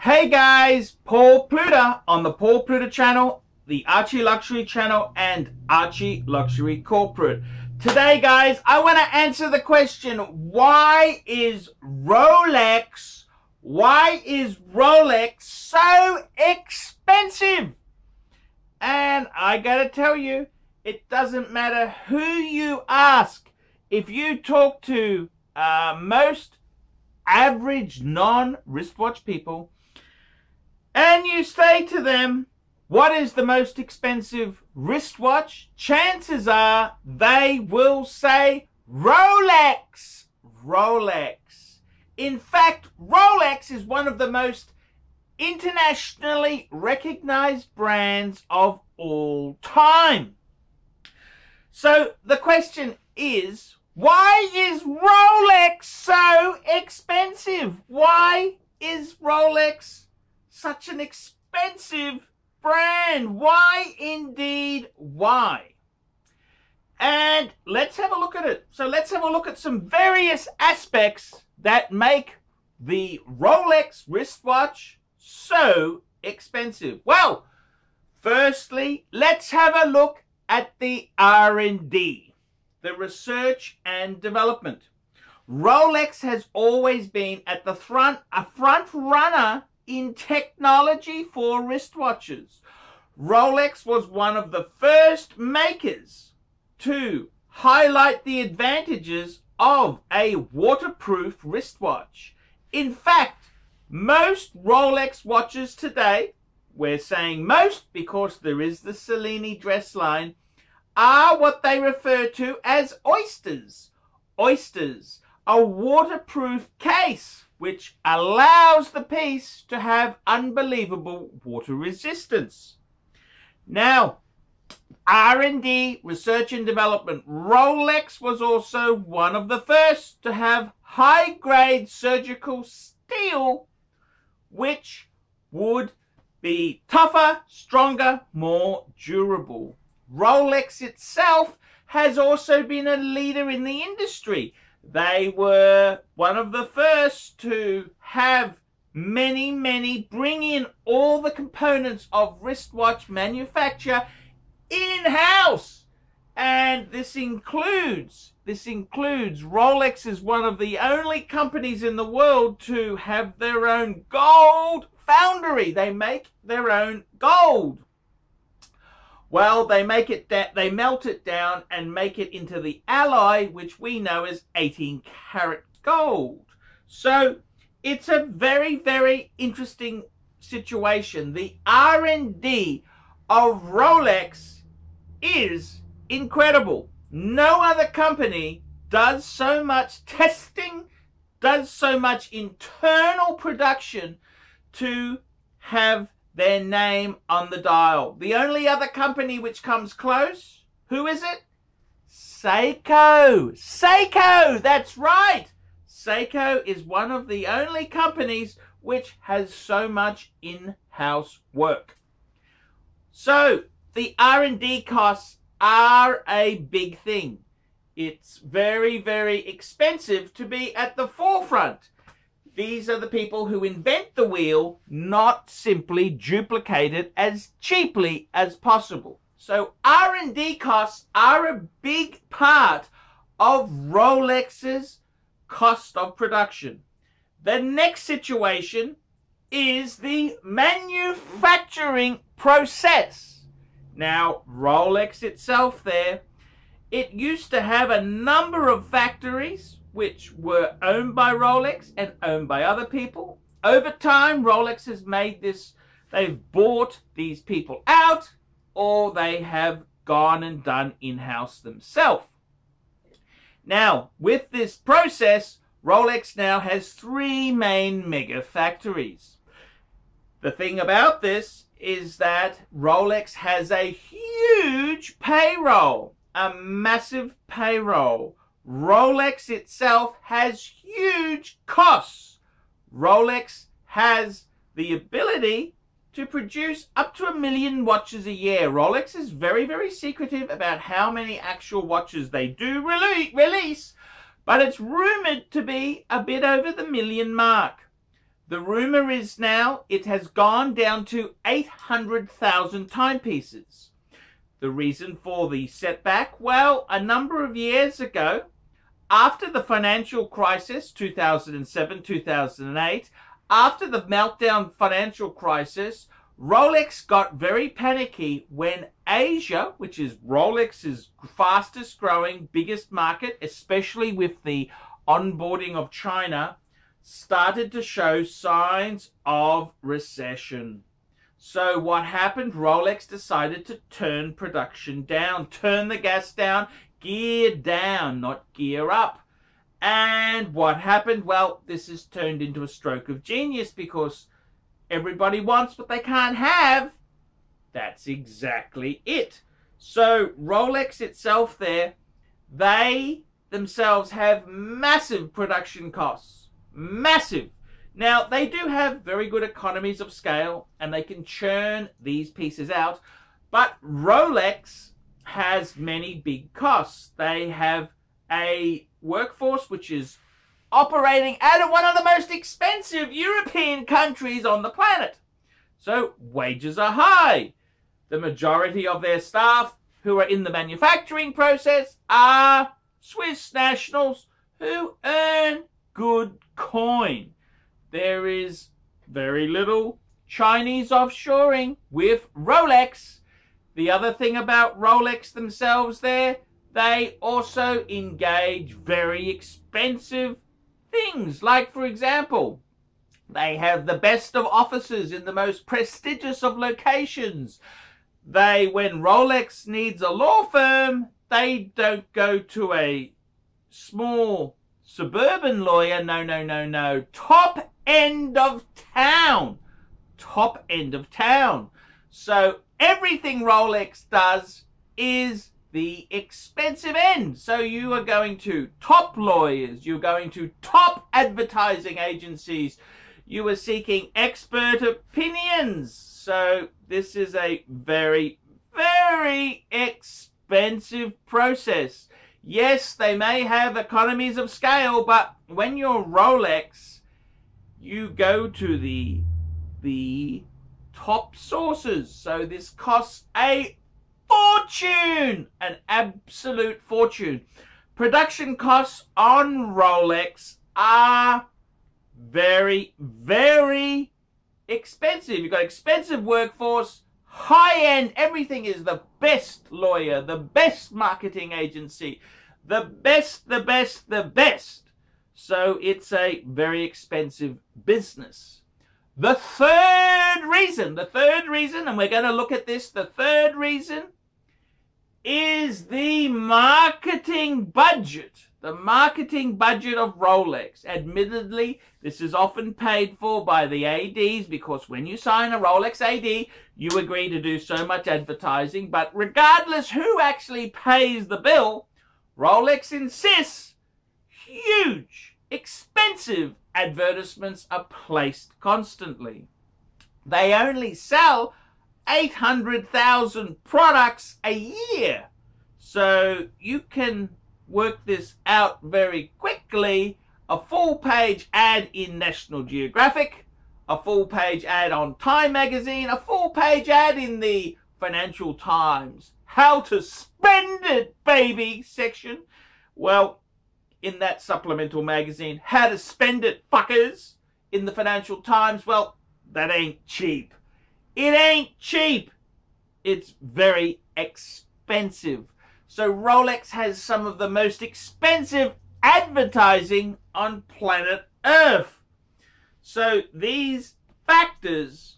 Hey guys, Paul Pluta on the Paul Pluta channel, the ArchieLuxury channel, and ArchieLuxury Corporate. Today guys, I want to answer the question, why is Rolex so expensive? And I gotta tell you, it doesn't matter who you ask. If you talk to most average non-wristwatch people, and you say to them, what is the most expensive wristwatch? Chances are they will say Rolex. Rolex. In fact, Rolex is one of the most internationally recognized brands of all time. So the question is, why is Rolex so expensive? Why is Rolex such an expensive brand? Why indeed why? And let's have a look at it. So let's have a look at some various aspects that make the Rolex wristwatch so expensive. Well, firstly, let's have a look at the R&D, the research and development. Rolex has always been at the front, a front runner in technology for wristwatches. Rolex was one of the first makers to highlight the advantages of a waterproof wristwatch. In fact, most Rolex watches today, we're saying most because there is the Cellini dress line, are what they refer to as oysters. Oysters, a waterproof case which allows the piece to have unbelievable water resistance. Now, R&D, research and development. Rolex was also one of the first to have high-grade surgical steel, which would be tougher, stronger, more durable. Rolex itself has also been a leader in the industry. They were one of the first to have bring in all the components of wristwatch manufacture in-house. And this includes Rolex is one of the only companies in the world to have their own gold foundry. They make their own gold. Well, they melt it down and make it into the alloy, which we know as 18 karat gold. So it's a very, very interesting situation. The R&D of Rolex is incredible. No other company does so much testing, does so much internal production to have their name on the dial. The only other company which comes close, who is it? Seiko. Seiko, that's right. Seiko is one of the only companies which has so much in-house work. So the R&D costs are a big thing. It's very, very expensive to be at the forefront. These are the people who invent the wheel, not simply duplicate it as cheaply as possible. So R&D costs are a big part of Rolex's cost of production. The next situation is the manufacturing process. Now, Rolex itself it used to have a number of factories which were owned by Rolex and owned by other people. Over time, Rolex has made this, they've bought these people out, or they have gone and done in-house themselves. Now, with this process, Rolex now has 3 main mega factories. The thing about this is that Rolex has a huge payroll, a massive payroll. Rolex itself has huge costs. Rolex has the ability to produce up to 1 million watches a year. Rolex is very, very secretive about how many actual watches they do release, but it's rumored to be a bit over the 1 million mark. The rumor is now it has gone down to 800,000 timepieces. The reason for the setback? Well, a number of years ago, after the financial crisis, 2007, 2008, after the meltdown financial crisis, Rolex got very panicky when Asia, which is Rolex's fastest growing, biggest market, especially with the onboarding of China, started to show signs of recession. So what happened? Rolex decided to turn production down, turn the gas down, gear down, not gear up. And what happened? Well, this has turned into a stroke of genius because everybody wants what they can't have. That's exactly it. So Rolex itself there, they themselves have massive production costs. Massive. Now, they do have very good economies of scale and they can churn these pieces out. But Rolex has many big costs. They have a workforce which is operating out of one of the most expensive European countries on the planet. So wages are high. The majority of their staff who are in the manufacturing process are Swiss nationals who earn good coin. There is very little Chinese offshoring with Rolex. The other thing about Rolex themselves there, they also engage very expensive things. Like, for example, they have the best of offices in the most prestigious of locations. When Rolex needs a law firm, they don't go to a small suburban lawyer. No, no, no, no. Top end of town. Top end of town. So everything Rolex does is the expensive end. So you are going to top lawyers. You're going to top advertising agencies. You are seeking expert opinions. So this is a very, very expensive process. Yes, they may have economies of scale, but when you're Rolex, you go to the top sources. So this costs a fortune, an absolute fortune. Production costs on Rolex are very, very expensive. You've got expensive workforce, high-end, everything is the best lawyer, the best marketing agency, the best, the best, the best. So it's a very expensive business. The third reason, and we're going to look at this, the third reason is the marketing budget. The marketing budget of Rolex. Admittedly, this is often paid for by the ADs because when you sign a Rolex AD, you agree to do so much advertising. But regardless who actually pays the bill, Rolex insists huge, expensive advertisements are placed constantly. They only sell 800,000 products a year. So you can work this out very quickly. A full-page ad in National Geographic, a full-page ad on Time magazine, a full-page ad in the Financial Times. How to spend it, baby, section. Well, in that supplemental magazine, how to spend it, fuckers, in the Financial Times, well, that ain't cheap. It ain't cheap. It's very expensive. So Rolex has some of the most expensive advertising on planet Earth. So these factors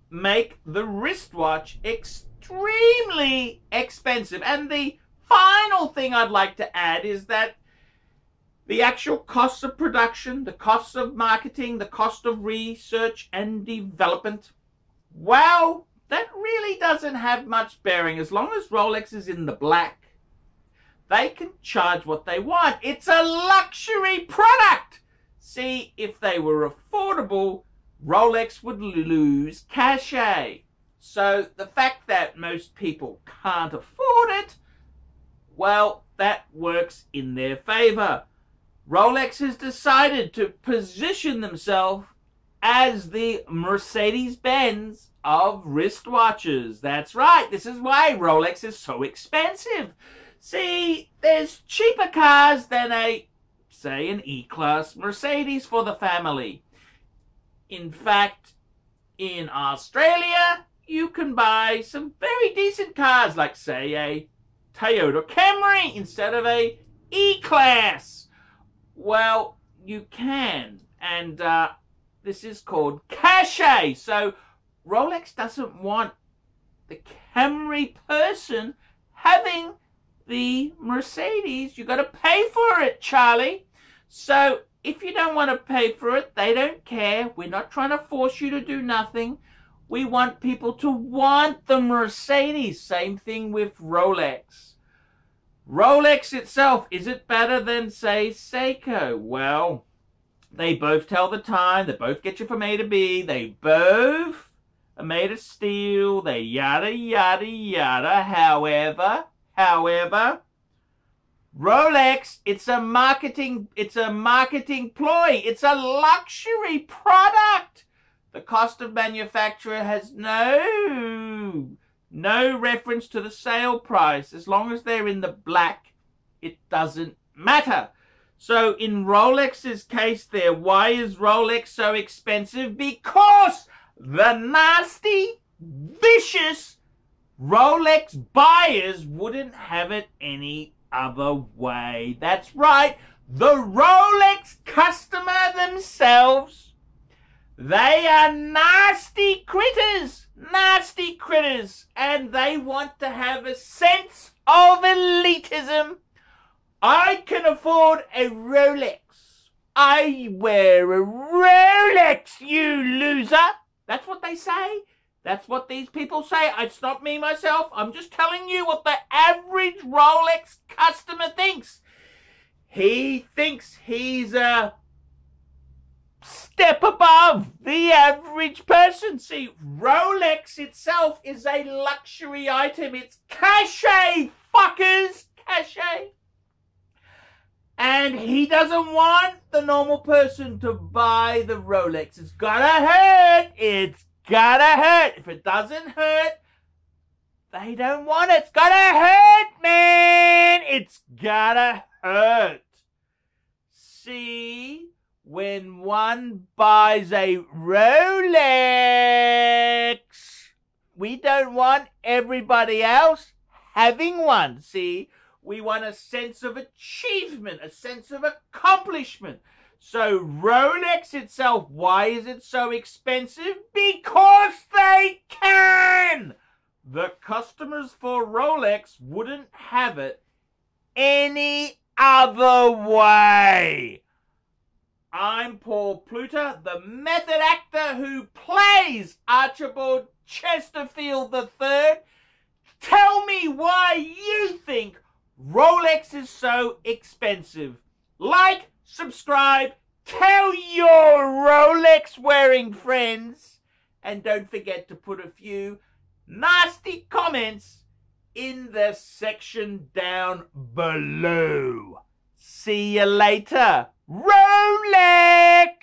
make the wristwatch extremely expensive. And the final thing I'd like to add is that the actual costs of production, the costs of marketing, the cost of research and development, well, that really doesn't have much bearing. As long as Rolex is in the black, they can charge what they want. It's a luxury product. See, if they were affordable, Rolex would lose cachet. So the fact that most people can't afford it, well, that works in their favor. Rolex has decided to position themselves as the Mercedes-Benz of wristwatches. That's right. This is why Rolex is so expensive. See, there's cheaper cars than say, an E-Class Mercedes for the family. In fact, in Australia, you can buy some very decent cars, like, say, a Toyota Camry instead of a E-Class. Well, you can, and this is called cachet. So Rolex doesn't want the Camry person having the Mercedes. You got to pay for it, Charlie. So if you don't want to pay for it, they don't care. We're not trying to force you to do nothing. We want people to want the Mercedes. Same thing with Rolex. Rolex itself, is it better than, say, Seiko? Well, they both tell the time. They both get you from A to B. They both are made of steel. They yada, yada, yada. However, Rolex, it's a marketing ploy. It's a luxury product. The cost of manufacture has no reference to the sale price. As long as they're in the black, it doesn't matter. So in Rolex's case there, why is Rolex so expensive? Because the nasty, vicious Rolex buyers wouldn't have it any other way. That's right, the Rolex customer themselves, they are nasty critters, and they want to have a sense of elitism. I can afford a Rolex. I wear a Rolex, you loser. That's what they say. That's what these people say. It's not me myself. I'm just telling you what the average Rolex customer thinks. He thinks he's a step above the average person. See, Rolex itself is a luxury item. It's cachet, fuckers. Cachet. And he doesn't want the normal person to buy the Rolex. It's gotta hurt. It's gotta hurt. If it doesn't hurt, they don't want it. It's gotta hurt, man. It's gotta hurt. See, when one buys a Rolex, we don't want everybody else having one. See, we want a sense of achievement, a sense of accomplishment. So Rolex itself, why is it so expensive? Because they can! The customers for Rolex wouldn't have it any other way. I'm Paul Pluta, the method actor who plays Archibald Chesterfield III. Tell me why you think Rolex is so expensive. Like, subscribe, tell your Rolex wearing friends, and don't forget to put a few nasty comments in the section down below. See you later, Rolex!